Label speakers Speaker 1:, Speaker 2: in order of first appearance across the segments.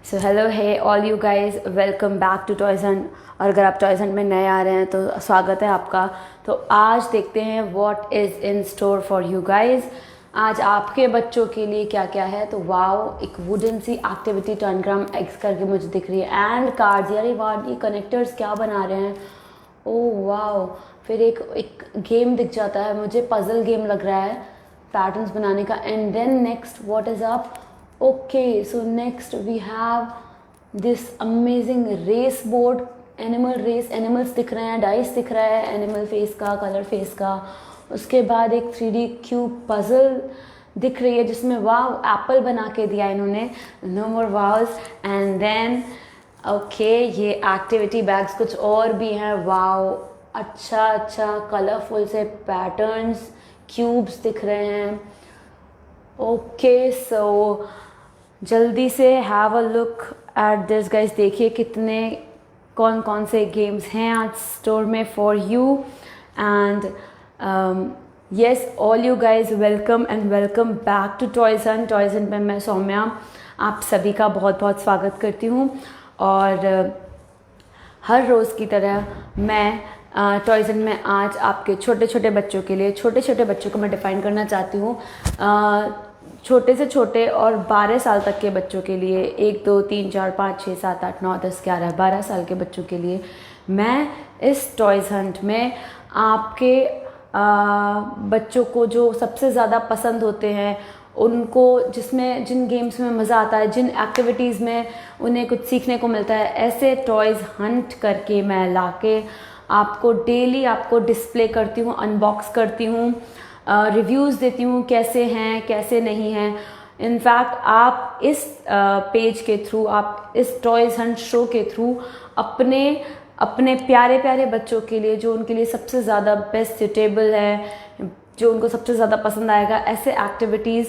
Speaker 1: So hello hi all you guys, welcome back to Toys Hunt. और अगर आप toys Hunt में नए आ रहे हैं तो स्वागत है आपका। तो आज देखते हैं what is in store for you guys. आज आपके बच्चों के लिए क्या क्या है। तो वाओ, एक वुडन सी एक्टिविटी टर्नग्राम एक्स करके मुझे दिख रही है, एंड कार्ड्स। यार ये कनेक्टर्स क्या बना रहे हैं। Oh wow. फिर एक गेम दिख जाता है मुझे, पजल गेम लग रहा है पैटर्न्स बनाने का। And then next what is up. Okay, so next we have this amazing race board, animal race, animals दिख रहे हैं, डाइस दिख रहा है एनिमल फेस का, कलर फेस का। उसके बाद एक 3D क्यूब पजल दिख रही है जिसमें वाव एप्पल बना के दिया इन्होंने, no more wows. And then okay, ये एक्टिविटी बैग्स कुछ और भी हैं। वाव, अच्छा कलरफुल से पैटर्न्स, क्यूब्स दिख रहे हैं। ओके सो जल्दी से have a look at this guys. देखिए कितने कौन कौन से गेम्स हैं आज स्टोर में for you. And yes all you guys, welcome and welcome back to Toys Hunt. Toys Hunt में मैं सौम्या आप सभी का बहुत बहुत स्वागत करती हूँ। और हर रोज़ की तरह मैं टॉयज़ हंट में आज आपके छोटे छोटे बच्चों के लिए, छोटे छोटे बच्चों को मैं डिफ़ाइन करना चाहती हूँ। छोटे से छोटे और 12 साल तक के बच्चों के लिए, 1 2 3 4 5 6 7 8 9 10 11 12 साल के बच्चों के लिए मैं इस टॉयज़ हंट में आपके बच्चों को जो सबसे ज़्यादा पसंद होते हैं, उनको जिन गेम्स में मज़ा आता है, जिन एक्टिविटीज़ में उन्हें कुछ सीखने को मिलता है, ऐसे टॉयज़ हंट करके मैं लाके आपको डेली आपको डिस्प्ले करती हूँ, अनबॉक्स करती हूँ, रिव्यूज़ देती हूँ कैसे हैं कैसे नहीं हैं। इनफैक्ट आप इस पेज के थ्रू, आप इस टॉयज़ हंट शो के थ्रू अपने प्यारे प्यारे बच्चों के लिए, जो उनके लिए सबसे ज़्यादा बेस्ट सूटेबल है, जो उनको सबसे ज़्यादा पसंद आएगा, ऐसे एक्टिविटीज़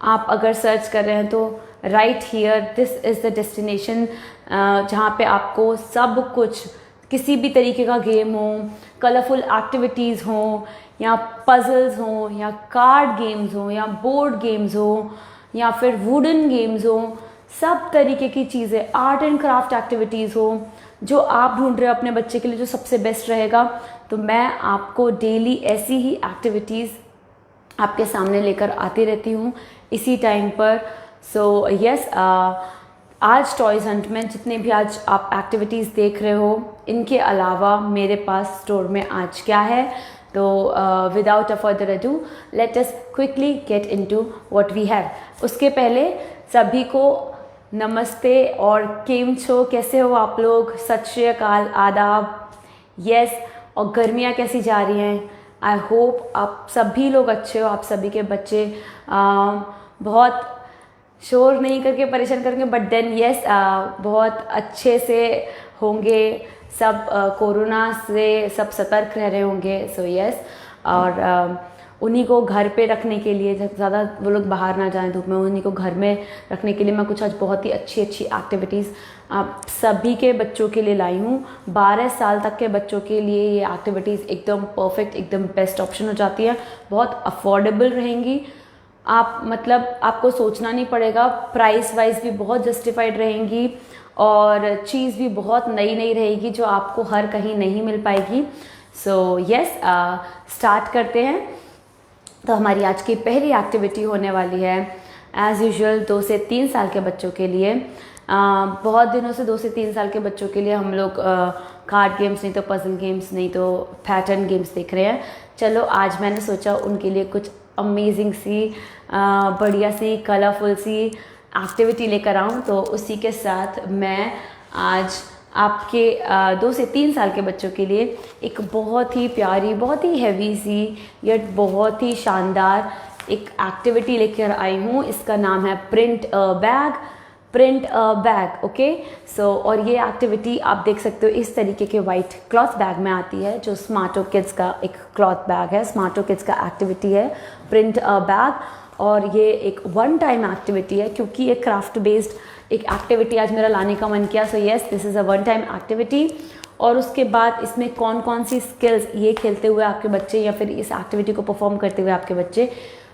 Speaker 1: आप अगर सर्च कर रहे हैं तो right here this is the destination, जहाँ पे आपको सब कुछ, किसी भी तरीके का गेम हो, कलरफुल एक्टिविटीज़ हो, या पजल्स हो, या कार्ड गेम्स हो, या बोर्ड गेम्स हो, या फिर वुडन गेम्स हो, सब तरीके की चीज़ें, आर्ट एंड क्राफ्ट एक्टिविटीज़ हो, जो आप ढूंढ रहे हो अपने बच्चे के लिए जो सबसे बेस्ट रहेगा। तो मैं आपको डेली ऐसी ही एक्टिविटीज़ आपके सामने लेकर आती रहती हूँ इसी टाइम पर। सो यस, आज टॉयज़ हंट में जितने भी आज आप एक्टिविटीज़ देख रहे हो, इनके अलावा मेरे पास स्टोर में आज क्या है। तो without a further ado let us quickly get into what we have. उसके पहले सभी को नमस्ते और केम छो, कैसे हो आप लोग, सत श्री अकाल, आदाब। यस, और गर्मियाँ कैसी जा रही हैं। आई होप आप सभी लोग अच्छे हो, आप सभी के बच्चे बहुत शोर नहीं करके परेशान करेंगे, बट देन यस बहुत अच्छे से होंगे सब, कोरोना से सब सतर्क रह रहे होंगे। सो यस, और उन्हीं को घर पे रखने के लिए, ज़्यादा वो लोग बाहर ना जाएं धूप में, उन्हीं को घर में रखने के लिए मैं कुछ आज बहुत ही अच्छी एक्टिविटीज़ आप सभी के बच्चों के लिए लाई हूँ। 12 साल तक के बच्चों के लिए ये एक्टिविटीज़ एकदम परफेक्ट, एकदम बेस्ट ऑप्शन हो जाती है। बहुत अफोर्डेबल रहेंगी, आप मतलब आपको सोचना नहीं पड़ेगा, प्राइस वाइज भी बहुत जस्टिफाइड रहेंगी, और चीज़ भी बहुत नई रहेगी जो आपको हर कहीं नहीं मिल पाएगी। सो यस, स्टार्ट करते हैं। तो हमारी आज की पहली एक्टिविटी होने वाली है एज़ यूजुअल 2 से 3 साल के बच्चों के लिए। बहुत दिनों से 2 से 3 साल के बच्चों के लिए हम लोग कार्ड गेम्स नहीं तो पजल गेम्स नहीं तो पैटर्न गेम्स देख रहे हैं। चलो आज मैंने सोचा उनके लिए कुछ अमेजिंग सी, बढ़िया सी, कलरफुल सी एक्टिविटी लेकर आऊँ। तो उसी के साथ मैं आज आपके 2 से 3 साल के बच्चों के लिए एक बहुत ही प्यारी, बहुत ही हैवी सी, यट बहुत ही शानदार एक एक्टिविटी लेकर आई हूँ। इसका नाम है print a bag. Okay so, और ये एक्टिविटी आप देख सकते हो इस तरीके के वाइट क्लॉथ बैग में आती है, जो स्मार्टो किड्स का एक क्लॉथ बैग है। स्मार्टो किड्स का एक्टिविटी है प्रिंट अ बैग, और ये एक 1 टाइम एक्टिविटी है, क्योंकि ये क्राफ्ट बेस्ड एक एक्टिविटी आज मेरा लाने का मन किया। So yes, this is a 1 time activity. और उसके बाद इसमें कौन कौन सी स्किल्स ये खेलते हुए आपके बच्चे, या फिर इस एक्टिविटी को परफॉर्म करते हुए आपके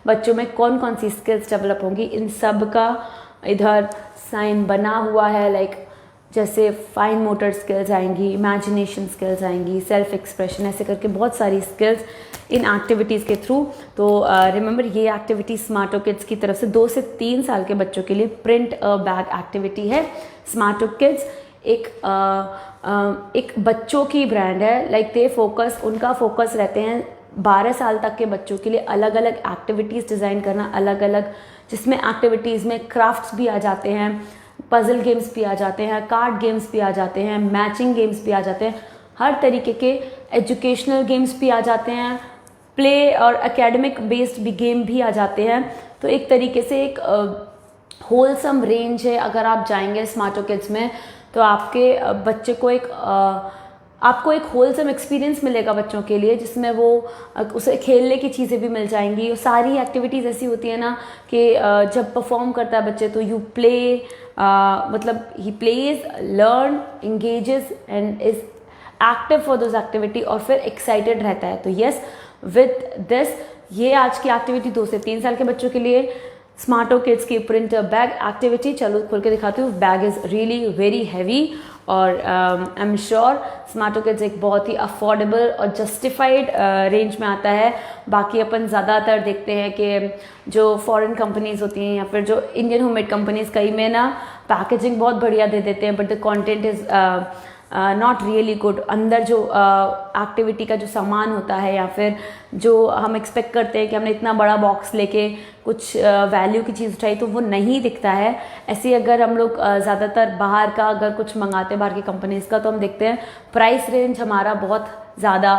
Speaker 1: बच्चों में कौन कौन सी स्किल्स डेवलप होंगी, इन सब का इधर साइन बना हुआ है, लाइक जैसे फाइन मोटर स्किल्स आएंगी, इमेजिनेशन स्किल्स आएंगी, सेल्फ एक्सप्रेशन, ऐसे करके बहुत सारी स्किल्स इन एक्टिविटीज़ के थ्रू। तो रिमेंबर ये एक्टिविटी स्मार्टो किड्स की तरफ से 2 से 3 साल के बच्चों के लिए प्रिंट अ बैग एक्टिविटी है। स्मार्टो किड्स एक बच्चों की ब्रांड है, लाइक दे फोकस, उनका फोकस रहते हैं 12 साल तक के बच्चों के लिए अलग अलग एक्टिविटीज़ डिज़ाइन करना, अलग अलग, जिसमें एक्टिविटीज़ में क्राफ्ट्स भी आ जाते हैं, पजल गेम्स भी आ जाते हैं, कार्ड गेम्स भी आ जाते हैं, मैचिंग गेम्स भी आ जाते हैं, हर तरीके के एजुकेशनल गेम्स भी आ जाते हैं, प्ले और एकेडमिक बेस्ड भी गेम भी आ जाते हैं। तो एक तरीके से एक होलसम रेंज है। अगर आप जाएंगे स्मार्टो किड्स में तो आपके बच्चे को आपको एक होलसम एक्सपीरियंस मिलेगा बच्चों के लिए, जिसमें वो उसे खेलने की चीज़ें भी मिल जाएंगी। सारी एक्टिविटीज़ ऐसी होती है ना कि जब परफॉर्म करता है बच्चे तो यू प्ले, मतलब he plays, learn, engages and is active for those activity, और फिर एक्साइटेड रहता है। तो यस, विद दिस ये आज की एक्टिविटी 2 से 3 साल के बच्चों के लिए स्मार्टो किड्स की प्रिंट बैग एक्टिविटी। चलो खोल के दिखाती हूँ। Bag is really very heavy और आई एम श्योर स्मार्टो किड्स एक बहुत ही अफोर्डेबल और जस्टिफाइड रेंज में आता है। बाकी अपन ज़्यादातर देखते हैं कि जो फॉरेन कंपनीज़ होती हैं या फिर जो इंडियन होममेड कंपनीज़, कई में ना पैकेजिंग बहुत बढ़िया दे देते हैं, but the content is not really good. अंदर जो एक्टिविटी का जो सामान होता है या फिर जो हम एक्सपेक्ट करते हैं कि हमने इतना बड़ा बॉक्स लेके कुछ वैल्यू की चीज़ उठाई, तो वो नहीं दिखता है। ऐसे अगर हम लोग ज़्यादातर बाहर का अगर कुछ मंगाते हैं बाहर की कंपनीज़ का, तो हम देखते हैं प्राइस रेंज हमारा बहुत ज़्यादा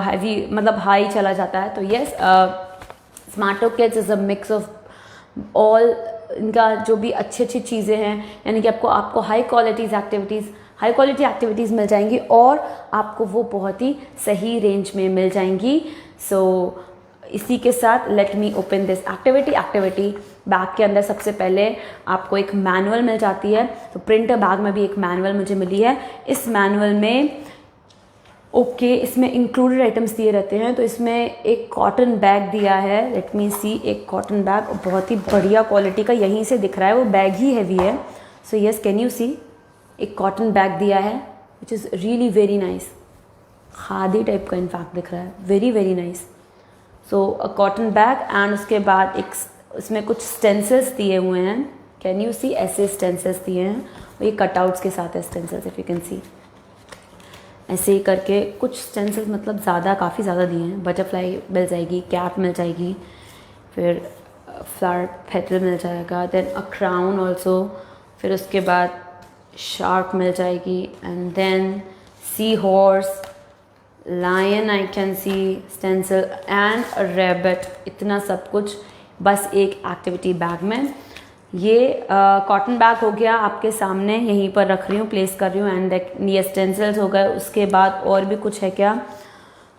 Speaker 1: हैवी, मतलब हाई चला जाता है। तो yes, Smarto kids is a mix of all, इनका जो भी अच्छी अच्छी चीज़ें हैं, यानी कि आपको हाई क्वालिटी एक्टिविटीज़ मिल जाएंगी और आपको वो बहुत ही सही रेंज में मिल जाएंगी। सो इसी के साथ let me open this activity bag के अंदर सबसे पहले आपको एक मैनुअल मिल जाती है। तो प्रिंटर बैग में भी एक मैनुअल मुझे मिली है। इस मैनुअल में इसमें इंक्लूडेड आइटम्स दिए रहते हैं। तो इसमें एक कॉटन बैग दिया है, लेट मी सी, एक कॉटन बैग बहुत ही बढ़िया क्वालिटी का, यहीं से दिख रहा है वो बैग ही हैवी है। सो यस, कैन यू सी, एक कॉटन बैग दिया है which is really very nice, khadi type का इनफैक्ट दिख रहा है, very very nice. So a cotton bag and उसके बाद एक इसमें कुछ स्टेंसिल्स दिए हुए हैं, कैन यू सी, ऐसे स्टेंसिल्स दिए हैं, और ये कटआउट्स के साथ है स्टेंसिल्स, इफ यू कैन सी, ऐसे ही करके कुछ स्टेंसिल्स, मतलब काफ़ी ज़्यादा दिए हैं। बटरफ्लाई मिल जाएगी, कैप मिल जाएगी, फिर फ्लावर पेटल मिल जाएगा, देन अ क्राउन ऑल्सो, फिर उसके बाद शार्क मिल जाएगी, and then sea horse, lion, I can see stencil and a rabbit. इतना सब कुछ बस एक एक्टिविटी बैग में। ये कॉटन बैग हो गया आपके सामने, यहीं पर रख रही हूँ, प्लेस कर रही हूँ, एंड ये स्टेंसिल्स हो गए। उसके बाद और भी कुछ है क्या,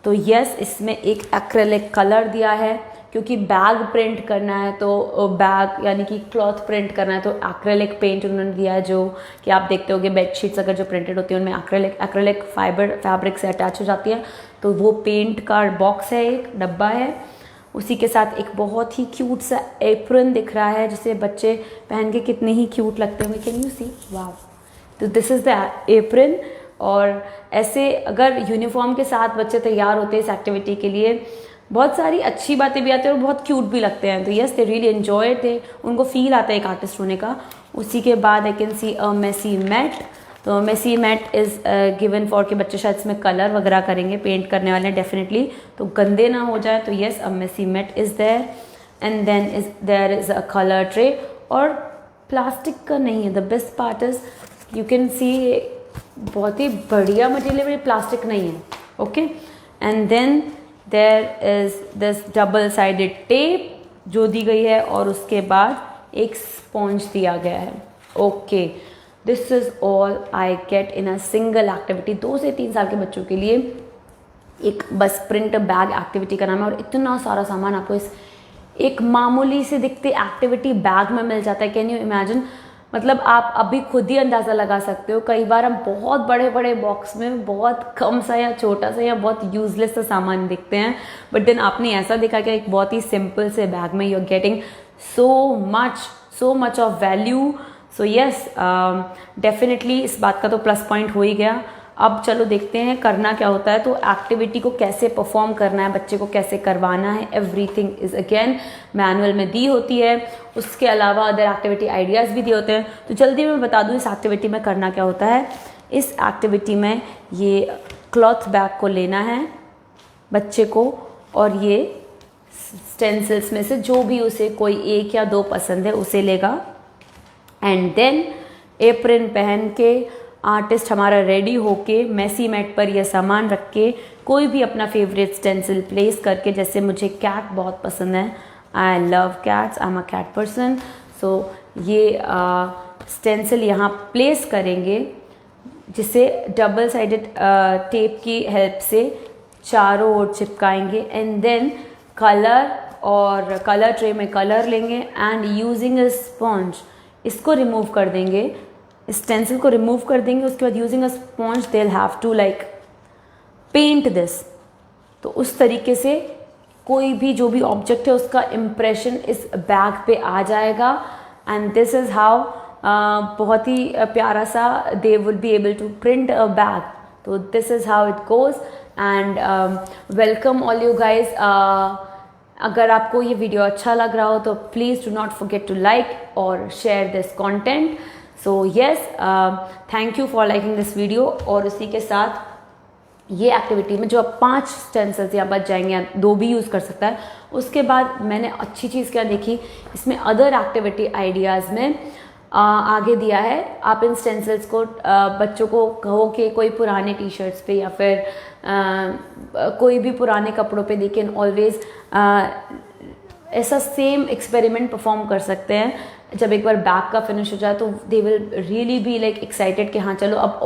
Speaker 1: तो यस, इसमें एक एक्रेलिक कलर दिया है, क्योंकि बैग प्रिंट करना है, तो बैग यानी कि क्लॉथ प्रिंट करना है, तो एक्रेलिक पेंट उन्होंने दिया है, जो कि आप देखते होगे बेडशीट्स अगर जो प्रिंटेड होती है उनमें एक्रेलिक फैब्रिक से अटैच हो जाती है। तो वो पेंट का बॉक्स है, एक डब्बा है। उसी के साथ एक बहुत ही क्यूट सा एप्रन दिख रहा है, जिसे बच्चे पहन के कितने ही क्यूट लगते होंगे, कैन यू सी, वाव। तो दिस इज़ द एप्रन। और ऐसे अगर यूनिफॉर्म के साथ बच्चे तैयार होते हैं इस एक्टिविटी के लिए, बहुत सारी अच्छी बातें भी आती हैं और बहुत क्यूट भी लगते हैं। तो यस, दे रियली एन्जॉय, उनको फील आता है एक आर्टिस्ट होने का। उसी के बाद I can see a messy mat. तो messy mat is given for कि बच्चे शायद इसमें कलर वगैरह करेंगे, पेंट करने वाले हैं डेफिनेटली, तो गंदे ना हो जाए। तो yes, a messy mat is there, and then there is a colour tray. और प्लास्टिक का नहीं है, the best part is you can see, बहुत ही बढ़िया मटेरियल है, प्लास्टिक नहीं है, okay. And then there is this double sided tape जो दी गई है, और उसके बाद एक स्पॉन्ज दिया गया है, okay. This is all I get in a single activity. 2 से 3 साल के बच्चों के लिए एक बस प्रिंट बैग एक्टिविटी का नाम है, और इतना सारा सामान आपको इस एक मामूली से दिखते एक्टिविटी बैग में मिल जाता है। कैन यू इमेजिन, मतलब आप अभी खुद ही अंदाज़ा लगा सकते हो। कई बार हम बहुत बड़े बड़े बॉक्स में बहुत कम सा या छोटा सा या बहुत यूजलेस सा सामान दिखते हैं, बट देन आपने ऐसा देखा कि एक बहुत ही सिंपल से बैग में you are getting so much of value. So yes, definitely इस बात का तो प्लस पॉइंट हो ही गया। अब चलो देखते हैं करना क्या होता है। तो एक्टिविटी को कैसे परफॉर्म करना है, बच्चे को कैसे करवाना है, एवरीथिंग इज अगेन मैनुअल में दी होती है। उसके अलावा अदर एक्टिविटी आइडियाज़ भी दिए होते हैं। तो जल्दी मैं बता दूँ इस एक्टिविटी में करना क्या होता है। इस एक्टिविटी में ये क्लॉथ बैग को लेना है बच्चे को, और ये स्टेंसिल्स में से जो भी उसे कोई 1 या 2 पसंद है उसे लेगा। एंड देन एप्रन पहन के आर्टिस्ट हमारा रेडी होके मेसी मैट पर यह सामान रख के कोई भी अपना फेवरेट स्टेंसिल प्लेस करके, जैसे मुझे कैट बहुत पसंद है, I love cats, I am a cat person. So ये स्टेंसिल यहाँ प्लेस करेंगे, जिसे डबल साइडेड टेप की हेल्प से चारों ओर चिपकाएंगे। एंड देन कलर ट्रे में कलर लेंगे एंड यूजिंग अ स्पॉन्ज इसको रिमूव कर देंगे, स्टेंसिल को रिमूव कर देंगे। उसके बाद using a sponge they will have to like paint this. तो उस तरीके से कोई भी जो भी ऑब्जेक्ट है उसका इम्प्रेशन इस बैग पे आ जाएगा। एंड दिस इज हाउ बहुत ही प्यारा सा they would be able to print a bag. तो this is how it goes. And welcome all you guys. अगर आपको ये वीडियो अच्छा लग रहा हो तो please do not forget to like और share this content. So yes, thank you for liking this video. और उसी के साथ ये एक्टिविटी में जो अब 5 स्टेंसिल्स या बच जाएंगे या 2 भी यूज़ कर सकता है। उसके बाद मैंने अच्छी चीज़ क्या देखी, इसमें अदर एक्टिविटी आइडियाज़ में आगे दिया है। आप इन स्टेंसिल्स को बच्चों को कहो कि कोई पुराने टी शर्ट्स पे या फिर कोई भी पुराने कपड़ों पे देखें, ऑलवेज ऐसा सेम एक्सपेरिमेंट परफॉर्म कर सकते हैं। जब एक बार बैग का फिनिश हो जाए तो they will really be like excited कि हाँ चलो अब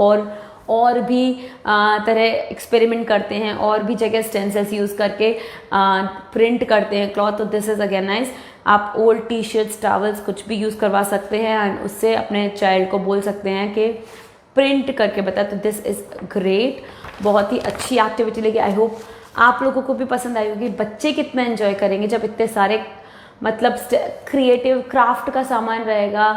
Speaker 1: और भी तरह एक्सपेरिमेंट करते हैं, और भी जगह स्टेंसिल्स यूज़ करके प्रिंट करते हैं क्लॉथ। तो दिस इज़ अगेन नाइस। आप ओल्ड टी शर्ट्स, टॉवल्स कुछ भी यूज़ करवा सकते हैं एंड उससे अपने चाइल्ड को बोल सकते हैं कि प्रिंट करके बता। तो दिस इज़ ग्रेट, बहुत ही अच्छी एक्टिविटी लगी। आई होप आप लोगों को भी पसंद आई होगी। बच्चे कितना एंजॉय करेंगे जब इतने सारे मतलब क्रिएटिव क्राफ्ट का सामान रहेगा,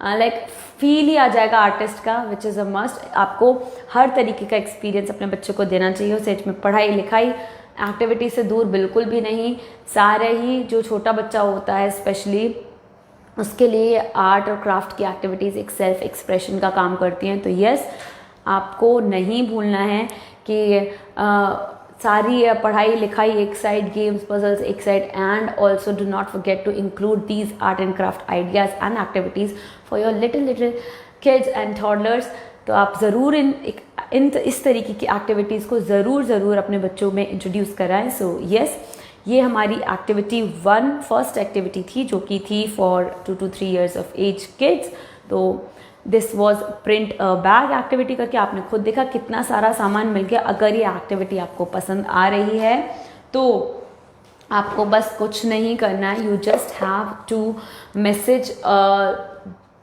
Speaker 1: लाइक फील ही आ जाएगा आर्टिस्ट का, विच इज़ अ मस्ट। आपको हर तरीके का एक्सपीरियंस अपने बच्चों को देना चाहिए। उसे में पढ़ाई लिखाई एक्टिविटी से दूर बिल्कुल भी नहीं। सारे ही जो छोटा बच्चा होता है स्पेशली उसके लिए आर्ट और क्राफ्ट की एक्टिविटीज़ एक सेल्फ एक्सप्रेशन का काम करती हैं। तो यस, आपको नहीं भूलना है कि सारी पढ़ाई लिखाई एक साइड, गेम्स पजल्स एक side, and also do not forget to include these art and craft ideas and activities for your little kids and toddlers. तो आप ज़रूर इस तरीके की एक्टिविटीज़ को ज़रूर अपने बच्चों में इंट्रोड्यूस कराएं। सो यस, ये हमारी एक्टिविटी 1 फर्स्ट एक्टिविटी थी, जो कि थी for 2 to 3 years of age kids. तो this was print a bag activity करके आपने खुद देखा कितना सारा सामान मिल गया। अगर ये एक्टिविटी आपको पसंद आ रही है तो आपको बस कुछ नहीं करना है, you just have to message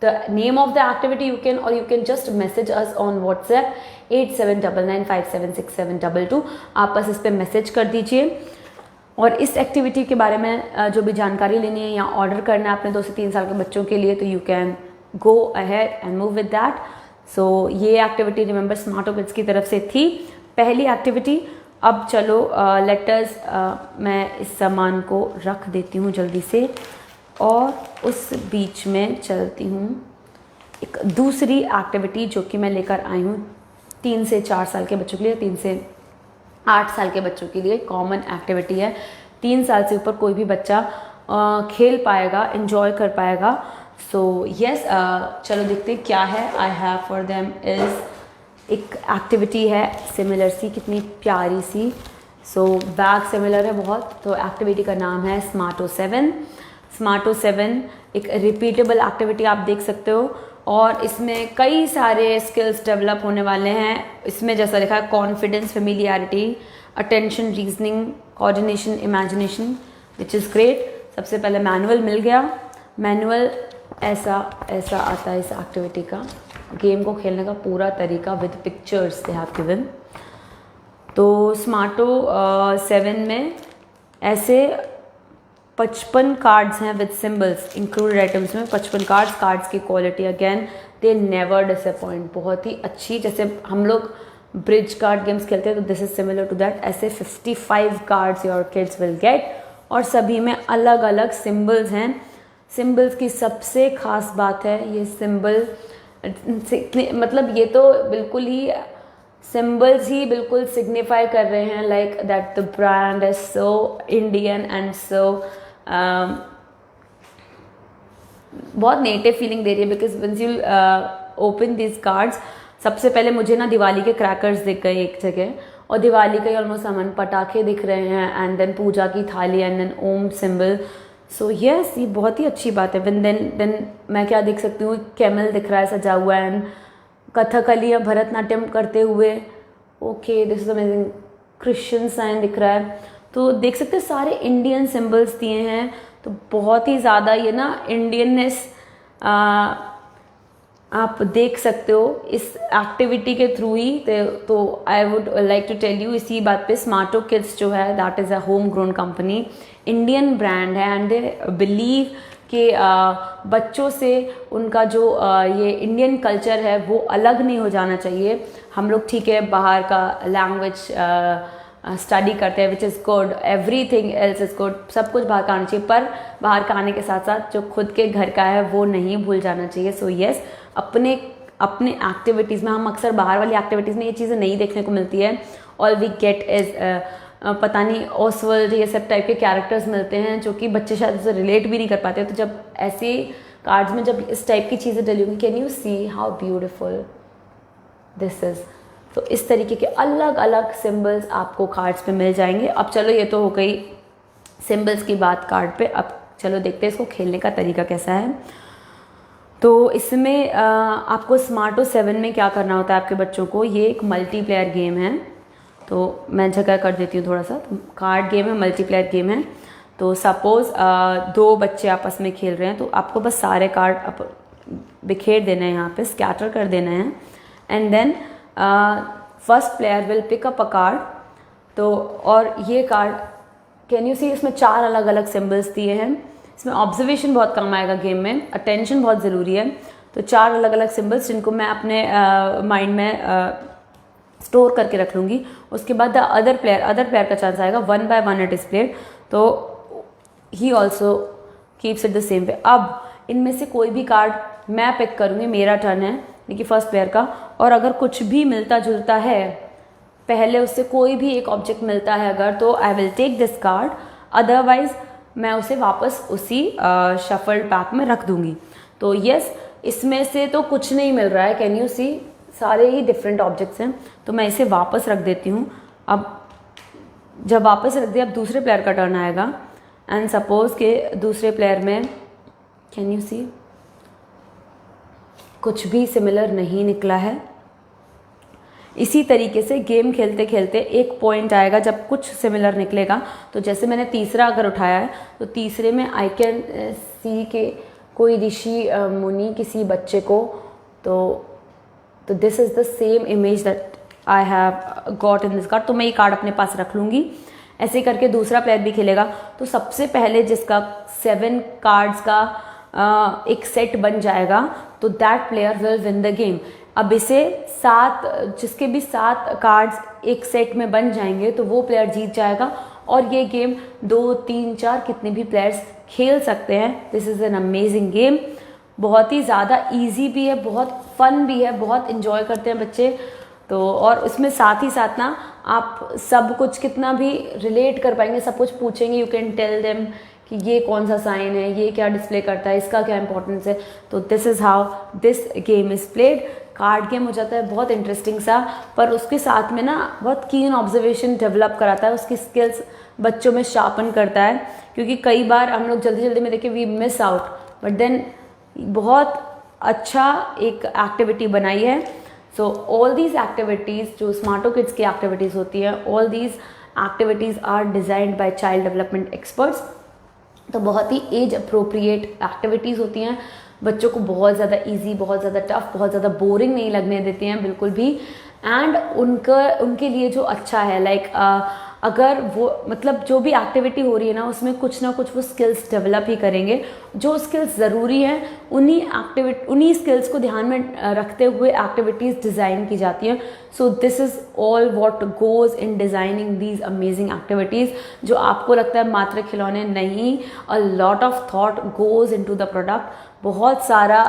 Speaker 1: the name of the activity you can just message us on WhatsApp 8799576722। आप बस इस पर मैसेज कर दीजिए। और इस एक्टिविटी के बारे में जो भी जानकारी लेनी है या ऑर्डर करना है अपने 2 से 3 साल के बच्चों के लिए, तो you can go ahead and move with that. So ये एक्टिविटी रिमेंबर स्मार्टो किड्स की तरफ से थी, पहली एक्टिविटी। अब चलो लेटर्स मैं इस सामान को रख देती हूँ जल्दी से, और उस बीच में चलती हूँ एक दूसरी एक्टिविटी जो कि मैं लेकर आई हूँ 3 से 4 साल के बच्चों के लिए, 3 से 8 साल के बच्चों के लिए कॉमन एक्टिविटी है। 3 साल से ऊपर कोई भी बच्चा खेल पाएगा, एंजॉय कर पाएगा। सो यस, चलो देखते हैं क्या है। I have for them is एक एक्टिविटी है सिमिलर सी, कितनी प्यारी सी। सो बैग सिमिलर है बहुत। तो एक्टिविटी का नाम है स्मार्टो 7। स्मार्टो 7 एक रिपीटेबल एक्टिविटी आप देख सकते हो, और इसमें कई सारे स्किल्स डेवलप होने वाले हैं। इसमें जैसा लिखा है confidence, familiarity, attention, reasoning, coordination, imagination, which is great. सबसे पहले मैनुअल मिल गया। मैनुअल ऐसा आता है इस एक्टिविटी का, गेम को खेलने का पूरा तरीका with pictures they have given. तो स्मार्टो 7 में ऐसे 55 कार्ड्स हैं विद सिम्बल्स इंक्लूडेड आइटम्स में, 55 कार्ड्स की quality again they never disappoint, बहुत ही अच्छी। जैसे हम लोग ब्रिज कार्ड गेम्स खेलते हैं तो this is similar to that, ऐसे 55 cards your kids will get, और सभी में अलग अलग सिम्बल्स हैं। सिम्बल्स की सबसे खास बात है ये सिम्बल, मतलब ये तो बिल्कुल ही सिम्बल्स ही बिल्कुल सिग्निफाई कर रहे हैं like that the brand is so Indian and so बहुत नेटिव फीलिंग दे रही है। Because once you open this cards, सबसे पहले मुझे ना दिवाली के क्रैकर्स दिख गए एक जगह, और दिवाली का ही ऑलमोस्ट सामान, पटाखे दिख रहे हैं, एंड देन पूजा की थाली, and then Om symbol. So yes, ये बहुत ही अच्छी बात है। देन मैं क्या देख सकती हूँ, कैमल दिख रहा है सजा हुआ, एंड कथकली या भरतनाट्यम करते हुए, okay this is amazing, Christian sign दिख रहा है। तो देख सकते हैं सारे इंडियन सिंबल्स दिए हैं, तो बहुत ही ज़्यादा ये ना इंडियननेस आप देख सकते हो इस एक्टिविटी के थ्रू ही। तो I would like to tell you इसी बात पे, स्मार्टो किड्स जो है that is a home grown company, Indian brand है, एंड दे बिलीव कि बच्चों से उनका जो ये इंडियन कल्चर है वो अलग नहीं हो जाना चाहिए। हम लोग ठीक है बाहर का लैंग्वेज स्टडी करते हैं which is good, everything else is good, सब कुछ बाहर का आना चाहिए, पर बाहर का आने के साथ साथ जो खुद के घर का है वो नहीं भूल जाना चाहिए। सो यस, अपने एक्टिविटीज़ में, हम अक्सर बाहर वाली एक्टिविटीज़ में ये चीज़ें नहीं देखने को मिलती है। ऑल वी गेट इज़ पता नहीं ओसवर्ल्ड, ये सब टाइप के कैरेक्टर्स मिलते हैं जो कि बच्चे शायद उससे रिलेट भी नहीं कर पाते। तो जब ऐसे कार्ड्स में जब इस टाइप की चीज़ें डली होंगी, can you see how beautiful this is. तो इस तरीके के अलग अलग सिम्बल्स आपको कार्ड्स पे मिल जाएंगे। अब चलो, ये तो हो गई सिम्बल्स की बात कार्ड पे, अब चलो देखते हैं इसको खेलने का तरीका कैसा है। तो इसमें आपको स्मार्टो 7 में क्या करना होता है आपके बच्चों को, ये एक मल्टीप्लेयर गेम है। तो मैं जगह कर देती हूँ थोड़ा सा, तो कार्ड गेम है, मल्टीप्लेयर गेम है। तो सपोज़ 2 बच्चे आपस में खेल रहे हैं, तो आपको बस सारे कार्ड बिखेर देना है, यहाँ पे स्कैटर कर देना है, and then first player will pick up a card. तो और ये कार्ड, कैन यू सी, इसमें 4 अलग अलग सिम्बल्स दिए हैं। इसमें ऑब्जर्वेशन बहुत काम आएगा गेम में, अटेंशन बहुत ज़रूरी है। तो 4 अलग अलग सिम्बल्स जिनको मैं अपने माइंड में स्टोर करके रख लूँगी। उसके बाद द अदर प्लेयर का चांस आएगा, 1 by 1 इट इज़ प्लेड, तो he also keeps it the same way. अब इनमें से कोई भी कार्ड मैं पिक करूँगी, मेरा टर्न है देखिए फर्स्ट प्लेयर का, और अगर कुछ भी मिलता जुलता है, पहले उससे कोई भी एक ऑब्जेक्ट मिलता है अगर, तो I will take this card, otherwise मैं उसे वापस उसी शफल्ड पैक में रख दूँगी। तो यस, इसमें से तो कुछ नहीं मिल रहा है, कैन यू सी, सारे ही डिफरेंट ऑब्जेक्ट्स हैं। तो मैं इसे वापस रख देती हूँ। अब जब वापस रख दिया, अब दूसरे प्लेयर का टर्न आएगा, एंड सपोज के दूसरे प्लेयर में, कैन यू सी, कुछ भी सिमिलर नहीं निकला है। इसी तरीके से गेम खेलते खेलते एक पॉइंट आएगा जब कुछ सिमिलर निकलेगा। तो जैसे मैंने तीसरा अगर उठाया है, तो तीसरे में आई कैन सी के कोई ऋषि मुनि किसी बच्चे को, तो this is the same image that I have got in this card. तो मैं ये कार्ड अपने पास रख लूँगी। ऐसे करके दूसरा प्लेयर भी खेलेगा। तो सबसे पहले जिसका 7 कार्ड्स का एक सेट बन जाएगा, तो that player will win the game. अब इसे 7, जिसके भी 7 कार्ड्स एक सेट में बन जाएंगे, तो वो प्लेयर जीत जाएगा, और ये गेम 2, 3, 4 कितने भी प्लेयर्स खेल सकते हैं। This is an amazing game, बहुत ही ज़्यादा इजी भी है, बहुत फन भी है, बहुत इन्जॉय करते हैं बच्चे। तो और इसमें साथ ही साथ ना आप सब कुछ कितना भी रिलेट कर पाएंगे, सब कुछ पूछेंगे, यू कैन टेल देम कि ये कौन सा साइन है, ये क्या डिस्प्ले करता है, इसका क्या इंपॉर्टेंस है। तो this is how this game is played. Card game हो जाता है बहुत इंटरेस्टिंग सा, पर उसके साथ में ना बहुत कीन ऑब्जर्वेशन डेवलप कराता है, उसकी स्किल्स बच्चों में शार्पन करता है। क्योंकि कई बार हम लोग जल्दी जल्दी में देखें we miss out, but then बहुत अच्छा एक एक्टिविटी बनाई है। सो ऑल दीज एक्टिविटीज़ जो स्मार्टो किड्स की एक्टिविटीज़ होती हैं, all these activities are designed by child development experts. तो बहुत ही एज अप्रोप्रिएट एक्टिविटीज़ होती हैं, बच्चों को बहुत ज़्यादा इजी, बहुत ज़्यादा टफ, बहुत ज़्यादा बोरिंग नहीं लगने देती हैं बिल्कुल भी। एंड उनके लिए जो अच्छा है, लाइक अगर वो मतलब जो भी एक्टिविटी हो रही है ना उसमें कुछ ना कुछ वो स्किल्स डेवलप ही करेंगे। जो स्किल्स ज़रूरी हैं उन्हीं स्किल्स को ध्यान में रखते हुए एक्टिविटीज़ डिज़ाइन की जाती हैं। So this is all what goes in designing these amazing activities. जो आपको लगता है मात्र खिलौने नहीं, a lot of thought goes into the product. बहुत सारा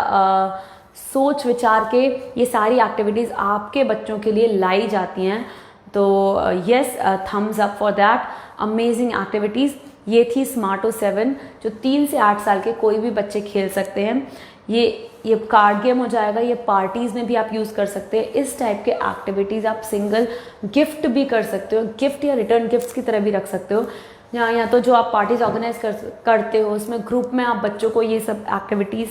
Speaker 1: सोच विचार के ये सारी एक्टिविटीज़ आपके बच्चों के लिए लाई जाती हैं। तो yes, thumbs up for that, amazing activities. ये थी स्मार्टो 7 जो 3 से 8 साल के कोई भी बच्चे खेल सकते हैं। ये कार्ड गेम हो जाएगा, ये पार्टीज़ में भी आप यूज़ कर सकते हैं। इस टाइप के एक्टिविटीज़ आप सिंगल गिफ्ट भी कर सकते हो, गिफ्ट या रिटर्न गिफ्ट्स की तरह भी रख सकते हो। या तो जो आप पार्टीज़ ऑर्गेनाइज करते हो उसमें ग्रुप में आप बच्चों को ये सब एक्टिविटीज़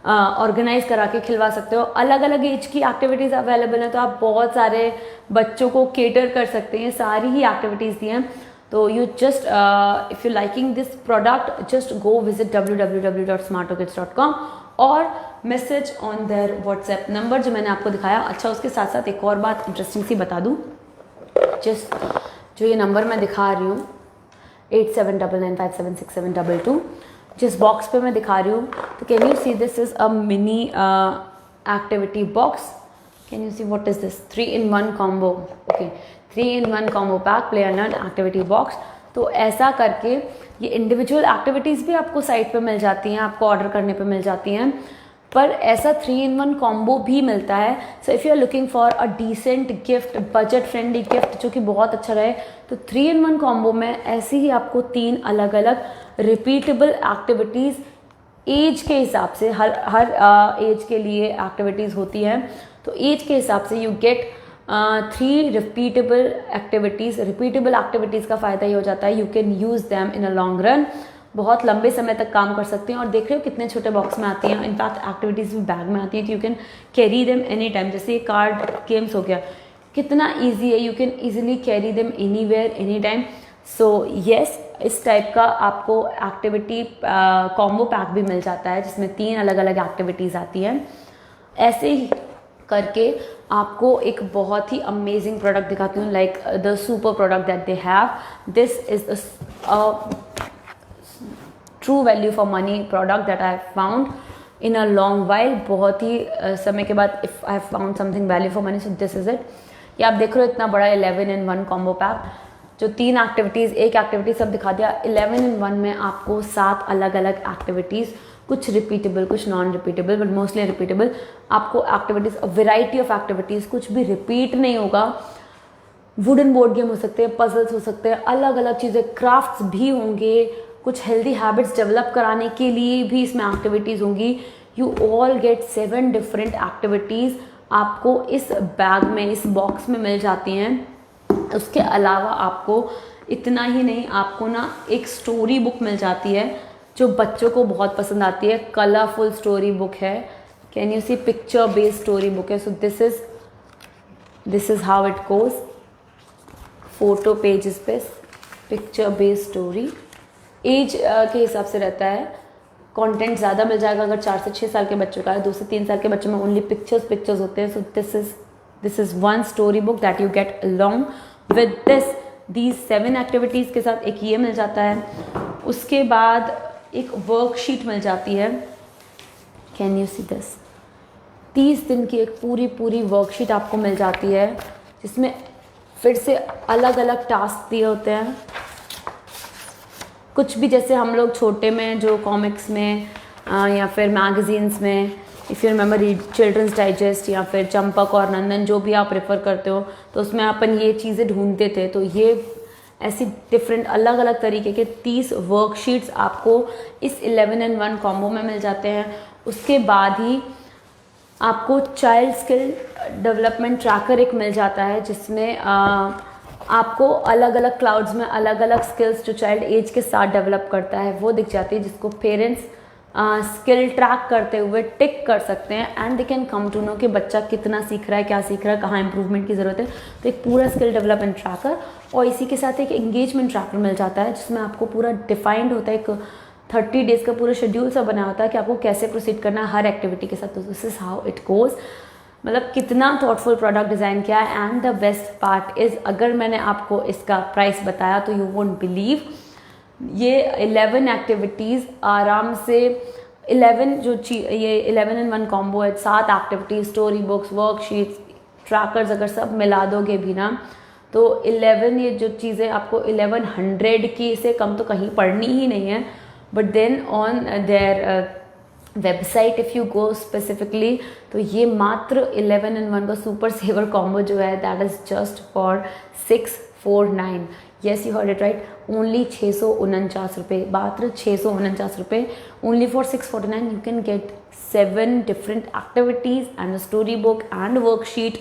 Speaker 1: ऑर्गेनाइज करा के खिलवा सकते हो। अलग अलग एज की एक्टिविटीज़ अवेलेबल हैं, तो आप बहुत सारे बच्चों को केटर कर सकते हैं। सारी ही एक्टिविटीज़ दी हैं। तो you just if you liking this product just go visit www.smartokids.com और message on their WhatsApp number जो मैंने आपको दिखाया। अच्छा, उसके साथ साथ एक और बात इंटरेस्टिंग सी बता दूँ, जस्ट जो ये नंबर मैं दिखा रही हूँ 8799576722, जिस बॉक्स पे मैं दिखा रही हूँ, तो can you see this is a mini activity box. Can you see what is this? 3-in-1 combo. Okay, 3-in-1 combo pack play and learn activity box. तो ऐसा करके ये इंडिविजुअल एक्टिविटीज़ भी आपको साइट पे मिल जाती हैं, आपको ऑर्डर करने पे मिल जाती हैं, पर ऐसा 3-in-1 कॉम्बो भी मिलता है। So if you are looking for a decent gift, budget friendly gift जो कि बहुत अच्छा रहे, तो 3-in-1 कॉम्बो में ऐसे ही आपको 3 अलग अलग रिपीटेबल एक्टिविटीज़ एज के हिसाब से, हर एज के लिए एक्टिविटीज़ होती हैं। तो एज के हिसाब से you get 3 repeatable activities. Repeatable activities का फ़ायदा ये हो जाता है you can use them in a long run, बहुत लंबे समय तक काम कर सकते हैं। और देख रहे हो कितने छोटे बॉक्स में आती हैं। इनफैक्ट एक्टिविटीज़ भी बैग में आती हैं, तो you can carry them any time. जैसे ये कार्ड गेम्स हो गया, कितना ईजी है, you can easily carry them anywhere any time. So yes, इस टाइप का आपको एक्टिविटी कॉम्बो पैक भी मिल जाता है जिसमें 3 अलग अलग एक्टिविटीज़ आती हैं। ऐसे ही करके आपको एक बहुत ही अमेजिंग प्रोडक्ट दिखाती हूँ, like the super product that they have. This is true value for money product that I have found in a long while. बहुत ही समय के बाद if I have found something value for money, so this is it. ये आप देख रहे हो इतना बड़ा 11-in-1 कॉम्बो पैक, जो 3 एक्टिविटीज़, एक एक्टिविटी सब दिखा दिया। 11-in-1 में आपको 7 अलग अलग एक्टिविटीज़, कुछ रिपीटेबल कुछ non repeatable but mostly repeatable आपको एक्टिविटीज़, वेराइटी ऑफ एक्टिविटीज़, कुछ भी रिपीट नहीं होगा। वुडन बोर्ड गेम हो सकते हैं, पजल्स हो सकते हैं, अलग अलग चीज़ें, क्राफ्ट्स भी होंगे, कुछ हेल्दी हैबिट्स डेवलप कराने के लिए भी इसमें एक्टिविटीज़ होंगी। You all get 7 different activities आपको इस बैग में, इस बॉक्स में मिल जाती हैं। उसके अलावा आपको इतना ही नहीं, आपको ना एक स्टोरी बुक मिल जाती है जो बच्चों को बहुत पसंद आती है। कलरफुल स्टोरी बुक है, can you see, picture based story book है। So this is how it goes. Photo pages पे पिक्चर बेस्ड स्टोरी, एज के हिसाब से रहता है, कंटेंट ज़्यादा मिल जाएगा अगर 4 से 6 साल के बच्चों का है। 2 से 3 साल के बच्चों में ओनली पिक्चर्स होते हैं। सो this is 1 story book that you get along with these 7 activities के साथ। एक ये मिल जाता है, उसके बाद एक वर्कशीट मिल जाती है। Can you see this? 30 दिन की एक पूरी वर्कशीट आपको मिल जाती है जिसमें फिर से अलग अलग टास्क दिए होते हैं। कुछ भी जैसे हम लोग छोटे में जो कॉमिक्स में या फिर मैगजीन्स में, if you remember read children's digest या फिर चंपक और नंदन, जो भी आप प्रेफर करते हो, तो उसमें अपन ये चीज़ें ढूंढते थे। तो ये ऐसी डिफरेंट अलग अलग तरीके के 30 वर्कशीट्स आपको इस 11-in-1 कॉम्बो में मिल जाते हैं। उसके बाद ही आपको चाइल्ड स्किल डेवलपमेंट ट्रैकर एक मिल जाता है जिसमें आपको अलग अलग क्लाउड्स में अलग अलग स्किल्स जो चाइल्ड एज के साथ डेवलप करता है वो दिख जाती है, जिसको पेरेंट्स स्किल ट्रैक करते हुए टिक कर सकते हैं and they can come to know कि बच्चा कितना सीख रहा है, क्या सीख रहा है, कहाँ इंप्रूवमेंट की ज़रूरत है। तो एक पूरा स्किल डेवलपमेंट ट्रैकर और इसी के साथ एक एंगेजमेंट ट्रैकर मिल जाता है जिसमें आपको पूरा डिफाइंड होता है, एक 30 डेज़ का पूरा शेड्यूल सा बना होता है कि आपको कैसे प्रोसीड करना है हर एक्टिविटी के साथ। तो this is how it goes. मतलब कितना थॉटफुल प्रोडक्ट डिज़ाइन किया है। And the best part is, अगर मैंने आपको इसका प्राइस बताया तो यू वोंट बिलीव, ये 11 एक्टिविटीज़ आराम से 11 ये 11 in 1 कॉम्बो है। 7 activities, story books, worksheets, trackers, अगर सब मिला दोगे भी ना तो 11 ये जो चीज़ें आपको 1100 की से कम तो कहीं पढ़नी ही नहीं है। But then on their website if you go specifically, तो ये मात्र 11 in 1 का सुपर सेवर कॉम्बो जो है that is just for 649। Yes, you heard it right, only 649 रुपये, मात्र 649 रुपये, only for 649 you can get 7 different activities and story book and worksheet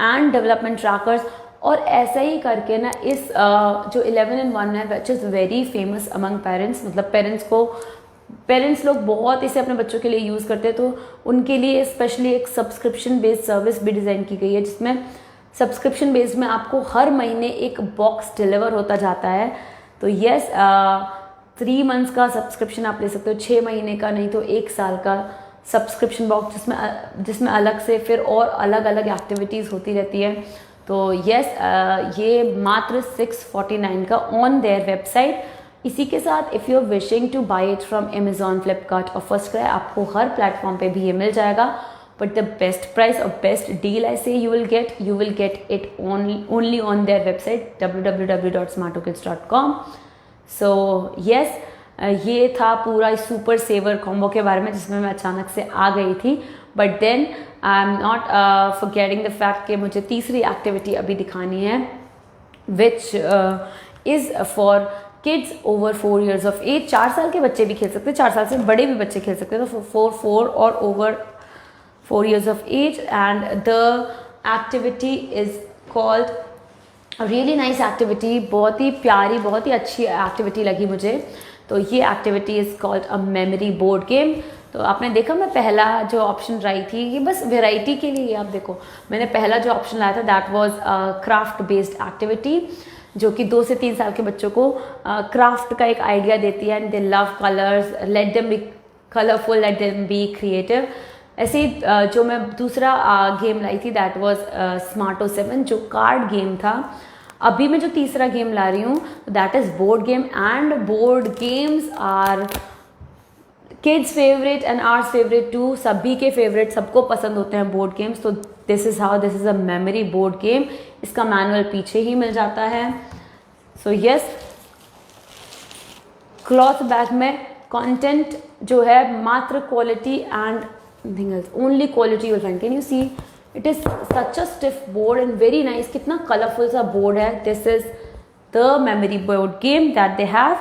Speaker 1: and development trackers. और ऐसा ही करके ना इस जो 11 in 1 है which is very famous among parents, मतलब पेरेंट्स लोग बहुत इसे अपने बच्चों के लिए यूज़ करते हैं, तो उनके लिए स्पेशली एक सब्सक्रिप्शन बेस्ड सर्विस भी डिज़ाइन की गई है, जिसमें सब्सक्रिप्शन बेस्ड में आपको हर महीने एक बॉक्स डिलीवर होता जाता है। तो येस, 3 months का सब्सक्रिप्शन आप ले सकते हो, 6 महीने का, नहीं तो 1 साल का सब्सक्रिप्शन बॉक्स, जिसमें अलग से फिर और अलग अलग एक्टिविटीज़ होती रहती है। तो येस, ये मात्र 649 का ऑन देयर वेबसाइट। इसी के साथ if you are wishing to buy it from Amazon, Flipkart और फर्स्ट क्राई, आपको हर प्लेटफॉर्म पे भी ये मिल जाएगा। बट द बेस्ट प्राइस और बेस्ट डील आई से you will get it only on their website www.smartokids.com। So yes, ये था पूरा इस सुपर सेवर कॉम्बो के बारे में, जिसमें मैं अचानक से आ गई थी। But then I am not forgetting the fact कि मुझे तीसरी एक्टिविटी अभी दिखानी है, which is for kids over 4 years of age। 4 साल के बच्चे भी खेल सकते हैं, 4 साल से बड़े भी बच्चे खेल सकते हैं, तो 4 और over 4 years of age। And the activity is called really nice activity, बहुत ही प्यारी, बहुत ही अच्छी एक्टिविटी लगी मुझे। तो ये activity is called a memory board game. तो आपने देखा मैं पहला जो ऑप्शन लाई थी, ये बस वेराइटी के लिए, आप देखो मैंने पहला जो ऑप्शन लाया था that was craft based activity, जो कि 2 से 3 साल के बच्चों को क्राफ्ट का एक आइडिया देती है। And they love colours, let them be colourful, let them be creative. ऐसे ही जो मैं दूसरा गेम लाई थी दैट वाज स्मार्टो 7, जो कार्ड गेम था। अभी मैं जो तीसरा गेम ला रही हूँ that is board game. And board games are kids favourite and ours favourite too, सभी के फेवरेट, सबको पसंद होते हैं बोर्ड गेम्स। तो this is a memory board game. इसका मैनुअल पीछे ही मिल जाता है। सो येस, क्लॉथ बैग में कंटेंट जो है मात्र quality and nothing else, only quality you will find. Can you see, it is such a stiff board and very nice, कितना कलरफुल सा बोर्ड है। This is the memory board game that they have.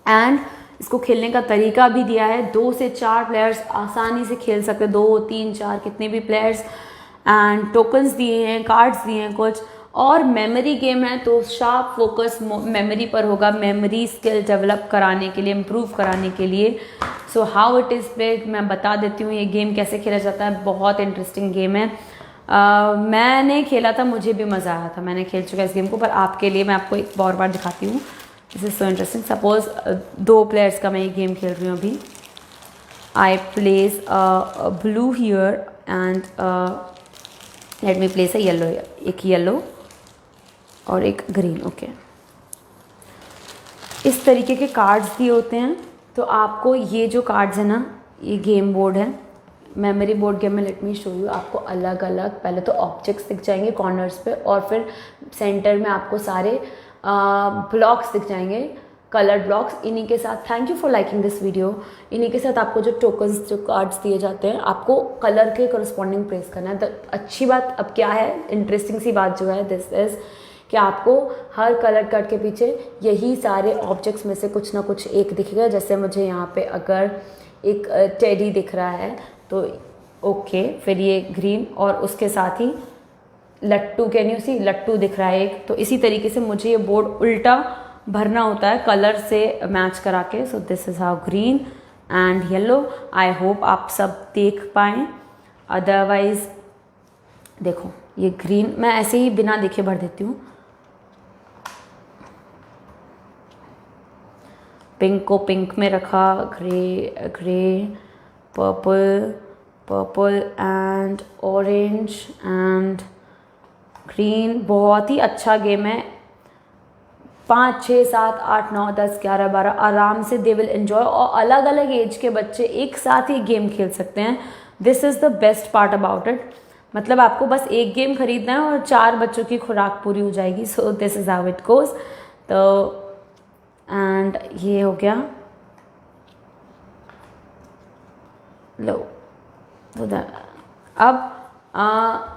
Speaker 1: And इसको खेलने का तरीका भी दिया है, 2 से 4 प्लेयर्स आसानी से खेल सकते हैं, 2, 3, 4 कितने भी प्लेयर्स। एंड टोकन्स दिए हैं, कार्ड्स दिए हैं कुछ, और मेमोरी गेम है तो शार्प फोकस मेमोरी पर होगा, मेमोरी स्किल डेवलप कराने के लिए, इम्प्रूव कराने के लिए। So how it is played मैं बता देती हूँ, ये गेम कैसे खेला जाता है। बहुत इंटरेस्टिंग गेम है। मैंने खेला था, मुझे भी मज़ा आया था, मैंने खेल चुका इस गेम को, पर आपके लिए मैं आपको एक और बार दिखाती हूँ। This is so interesting. Suppose 2 players का मैं ये गेम खेल रही हूँ अभी। I place blue here and let me place a yellow, एक येलो और एक ग्रीन। ओके, इस तरीके के कार्ड्स दिए होते हैं। तो आपको ये जो कार्ड्स है ना, ये गेम बोर्ड है, मेमोरी बोर्ड गेम में। लेट मी शो यू, आपको अलग अलग पहले तो ऑब्जेक्ट्स दिख जाएंगे कॉर्नर्स पे, और फिर सेंटर में आपको सारे ब्लॉक्स दिख जाएंगे, कलर ब्लॉक्स। इन्हीं के साथ, thank you for liking this video, इन्हीं के साथ आपको जो टोकन्स, जो कार्ड्स दिए जाते हैं, आपको कलर के करस्पॉन्डिंग प्रेस करना है। तो अच्छी बात अब क्या है, इंटरेस्टिंग सी बात जो है दिस इज़ कि आपको हर कलर कार्ड के पीछे यही सारे ऑब्जेक्ट्स में से कुछ ना कुछ एक दिखेगा। जैसे मुझे यहाँ पे अगर एक टेडी दिख रहा है तो ओके, फिर ये ग्रीन, और उसके साथ ही लट्टू, कैन यू सी, लट्टू दिख रहा है एक। तो इसी तरीके से मुझे ये बोर्ड उल्टा भरना होता है कलर से मैच करा के। So this is how green and yellow. I hope आप सब देख पाएँ, अदरवाइज देखो ये ग्रीन मैं ऐसे ही बिना देखे भर देती हूँ। पिंक को पिंक में रखा, grey purple, purple and orange and green. बहुत ही अच्छा गेम है। 5, 6, 7, 8, 9, 10, 11, 12 आराम से दे विल एन्जॉय, और अलग अलग एज के बच्चे एक साथ ही गेम खेल सकते हैं। This is the best part about it. मतलब आपको बस एक गेम खरीदना है और 4 बच्चों की खुराक पूरी हो जाएगी। So this is how it goes. तो एंड ये हो गया। लो तो अब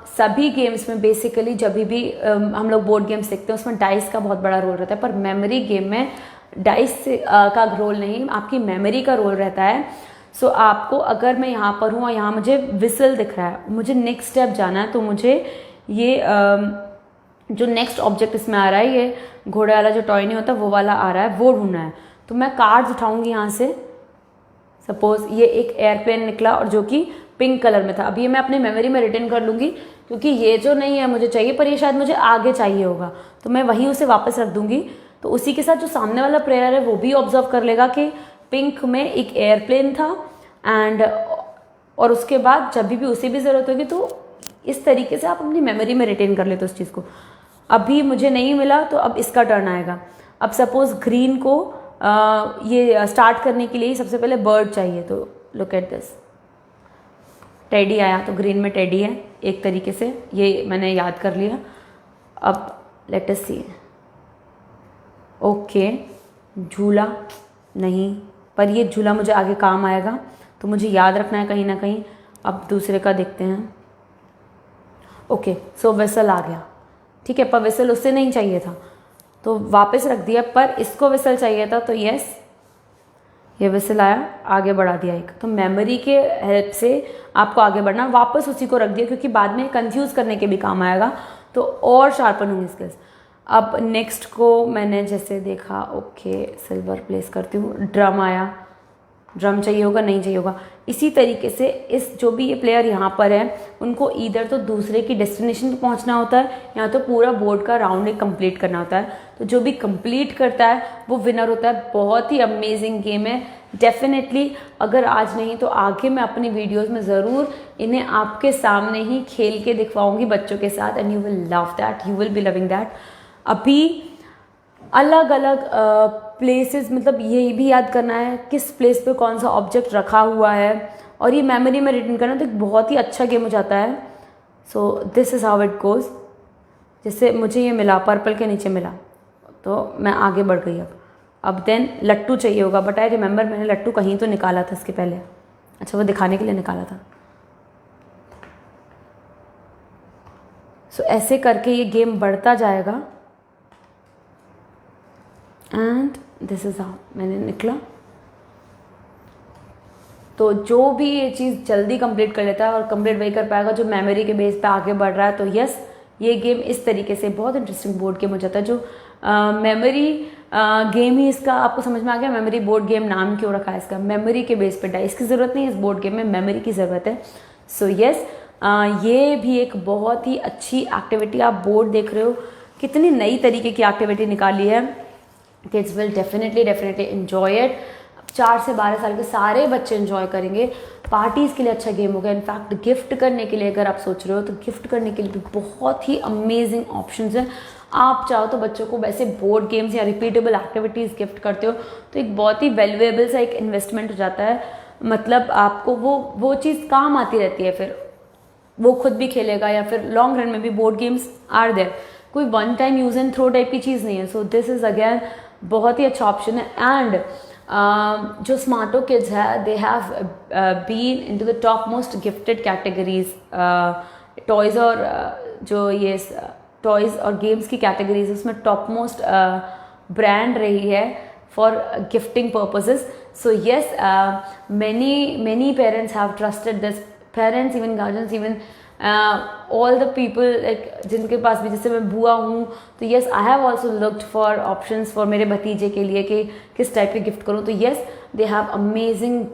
Speaker 1: सभी गेम्स में बेसिकली जब भी हम लोग बोर्ड गेम्स देखते हैं उसमें डाइस का बहुत बड़ा रोल रहता है, पर मेमोरी गेम में डाइस का रोल नहीं, आपकी मेमोरी का रोल रहता है। सो आपको, अगर मैं यहाँ पर हूँ और यहाँ मुझे विसल दिख रहा है, मुझे नेक्स्ट स्टेप जाना है, तो मुझे ये जो नेक्स्ट ऑब्जेक्ट इसमें आ रहा है, ये घोड़े वाला जो टॉय नहीं होता वो वाला आ रहा है, वो ढूंढना है। तो मैं कार्ड्स उठाऊंगी यहाँ से। सपोज ये एक एयरप्लेन निकला और जो कि पिंक कलर में था। अब ये मैं अपनी मेमोरी में रिटर्न कर लूँगी, क्योंकि ये जो नहीं है मुझे चाहिए, पर ये शायद मुझे आगे चाहिए होगा, तो मैं वहीं उसे वापस रख दूँगी। तो उसी के साथ जो सामने वाला प्लेयर है वो भी ऑब्जर्व कर लेगा कि पिंक में एक एयरप्लेन था, एंड और उसके बाद जब भी उसे भी ज़रूरत होगी तो इस तरीके से आप अपनी मेमोरी में रिटेन कर लेते हो उस चीज़ को। अभी मुझे नहीं मिला तो अब इसका टर्न आएगा। अब सपोज ग्रीन को ये स्टार्ट करने के लिए सबसे पहले बर्ड चाहिए, तो लुक एट दिस, टेडी आया, तो ग्रीन में टेडी है एक तरीके से, ये मैंने याद कर लिया। अब लेट अस सी। ओके, झूला नहीं, पर ये झूला मुझे आगे काम आएगा, तो मुझे याद रखना है कहीं ना कहीं। अब दूसरे का देखते हैं। ओके, सो विसल आ गया, ठीक है, पर विसल उससे नहीं चाहिए था तो वापस रख दिया, पर इसको विसल चाहिए था, तो यस ये विसल आया, आगे बढ़ा दिया एक। तो मेमोरी के हेल्प से आपको आगे बढ़ना, वापस उसी को रख दिया, क्योंकि बाद में कंफ्यूज करने के भी काम आएगा, तो और शार्पन होंगी स्किल्स। अब नेक्स्ट को मैंने जैसे देखा, ओके सिल्वर प्लेस करती हूँ, ड्रम आया, ड्रम चाहिए होगा, नहीं चाहिए होगा। इसी तरीके से इस जो भी ये प्लेयर यहाँ पर है उनको इधर तो दूसरे की डेस्टिनेशन पर पहुँचना होता है, या तो पूरा बोर्ड का राउंड एक कंप्लीट करना होता है। तो जो भी कंप्लीट करता है वो विनर होता है। बहुत ही अमेजिंग गेम है। डेफिनेटली अगर आज नहीं तो आगे मैं अपनी वीडियोज़ में ज़रूर इन्हें आपके सामने ही खेल के दिखवाऊँगी बच्चों के साथ, and you will love that, you will be loving that. अभी अलग अलग प्लेसेस, मतलब ये भी याद करना है किस प्लेस पे कौन सा ऑब्जेक्ट रखा हुआ है, और ये मेमोरी में रिटर्न करना, तो एक बहुत ही अच्छा गेम हो जाता है। So this is how it goes. जैसे मुझे ये मिला, पर्पल के नीचे मिला, तो मैं आगे बढ़ गई। अब देन लट्टू चाहिए होगा, बट आई रिमेंबर मैंने लट्टू कहीं तो निकाला था इसके पहले। अच्छा, वो दिखाने के लिए निकाला था। सो ऐसे करके ये गेम बढ़ता जाएगा, एंड दिस इज़ हाउ मैंने निकला। तो जो भी ये चीज़ जल्दी कंप्लीट कर लेता है, और कंप्लीट वही कर पाएगा जो मेमोरी के बेस पे आगे बढ़ रहा है। तो यस, ये गेम इस तरीके से बहुत इंटरेस्टिंग बोर्ड गेम हो जाता है। जो मेमोरी गेम ही इसका आपको समझ में आ गया, मेमोरी बोर्ड गेम नाम क्यों रखा है इसका। मेमोरी के बेस पे डाइस की ज़रूरत नहीं, इस बोर्ड गेम में मेमोरी की ज़रूरत है। सो यस, ये भी एक बहुत ही अच्छी एक्टिविटी। आप बोर्ड देख रहे हो, कितनी नई तरीके की एक्टिविटी निकाली है। Kids will definitely enjoy it. 4 से 12 साल के सारे बच्चे एंजॉय करेंगे। पार्टीज़ के लिए अच्छा गेम होगा। इनफैक्ट गिफ्ट करने के लिए अगर आप सोच रहे हो तो गिफ्ट करने के लिए भी बहुत ही अमेजिंग ऑप्शंस हैं। आप चाहो तो बच्चों को वैसे बोर्ड गेम्स या रिपीटेबल एक्टिविटीज़ गिफ्ट करते हो तो एक बहुत ही वैल्यूएबल सा एक इन्वेस्टमेंट हो जाता है। मतलब आपको वो चीज़ काम आती रहती है, फिर वो खुद भी खेलेगा या फिर लॉन्ग रन में भी बोर्ड गेम्स आर देयर। कोई one time use and throw type की चीज़ नहीं है। सो दिस इज़ अगेन बहुत ही अच्छा ऑप्शन है। एंड जो स्मार्टो किड्स है, they have been into the top most gifted categories. Toys और जो ये टॉयज़ और गेम्स की कैटेगरीज उसमें टॉप मोस्ट ब्रांड रही है for gifting purposes. So yes, many parents have trusted this, parents, even guardians, even all the people like जिनके पास भी, जैसे मैं बुआ हूँ तो yes I have also looked for options for मेरे भतीजे के लिए कि किस टाइप के गिफ्ट करूँ। तो yes, they have amazing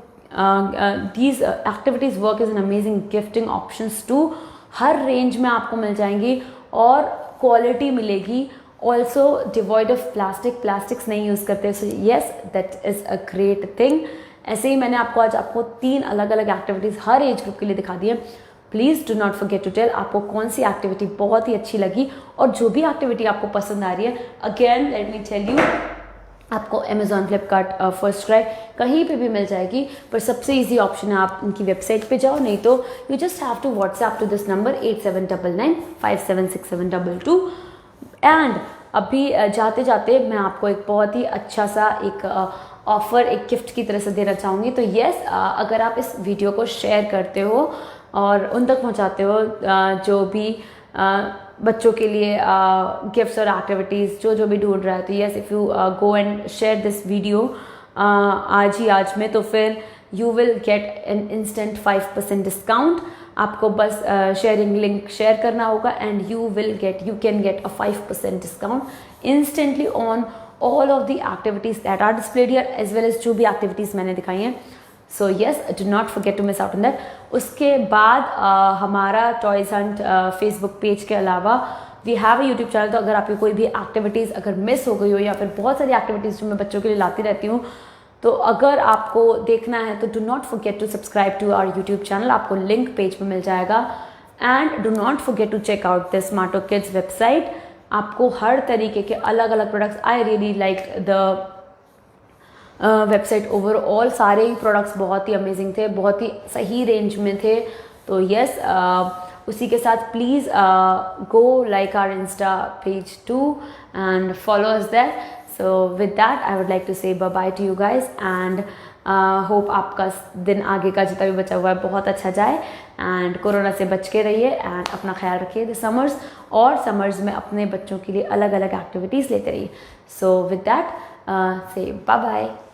Speaker 1: these activities work is an amazing gifting options too. हर रेंज में आपको मिल जाएंगी और क्वालिटी मिलेगी। ऑल्सो डिवॉइड ऑफ प्लास्टिक्स नहीं यूज़ करते। So yes, that is a great thing. ऐसे ही मैंने आज आपको 3 अलग अलग एक्टिविटीज़ हर एज ग्रुप के लिए दिखा दी है। Please do not forget to tell आपको कौन सी एक्टिविटी बहुत ही अच्छी लगी, और जो भी एक्टिविटी आपको पसंद आ रही है, again let me tell you, आपको अमेज़ॉन, फ्लिपकार्ट, फर्स्ट क्राई कहीं पे भी मिल जाएगी। पर सबसे इजी ऑप्शन है आप उनकी वेबसाइट पे जाओ, नहीं तो you just have to WhatsApp to this number 8799576722। And अभी जाते जाते मैं आपको एक बहुत ही अच्छा सा एक ऑफ़र, एक गिफ्ट की तरह से देना चाहूँगी। तो येस, अगर आप इस वीडियो को शेयर करते हो और उन तक पहुँचाते हो जो भी बच्चों के लिए गिफ्ट्स और एक्टिविटीज़ जो भी ढूंढ रहा है, तो yes, if you go and share this video आज में, तो फिर you will get an instant 5% discount. आपको बस शेयरिंग लिंक शेयर करना होगा and you can get a 5% discount instantly on all of the activities that are displayed here, as well as जो भी एक्टिविटीज़ मैंने दिखाई हैं। So yes, do not forget to miss out on that. उसके बाद हमारा टॉयज़ हंट फेसबुक पेज के अलावा we have a YouTube channel. तो अगर आपकी कोई भी एक्टिविटीज़ अगर मिस हो गई हो, या फिर बहुत सारी एक्टिविटीज़ जो मैं बच्चों के लिए लाती रहती हूँ, तो अगर आपको देखना है तो do not forget to subscribe to our YouTube channel. आपको लिंक पेज पे मिल जाएगा। And do not forget to check out the Smarto kids website. आपको हर तरीके के अलग अलग products, I really like the website overall. सारे ही प्रोडक्ट्स बहुत ही अमेजिंग थे, बहुत ही सही रेंज में थे। तो येस, उसी के साथ please go like our insta page too and follow us there. So with that, I would like to say bye-bye to you guys and hope आपका दिन आगे का जितना भी बचा हुआ है बहुत अच्छा जाए, and कोरोना से बच के रहिए and अपना ख्याल रखिए द समर्स, और समर्स में अपने बच्चों के लिए अलग अलग एक्टिविटीज़ लेते रहिए। So with that, say bye-bye.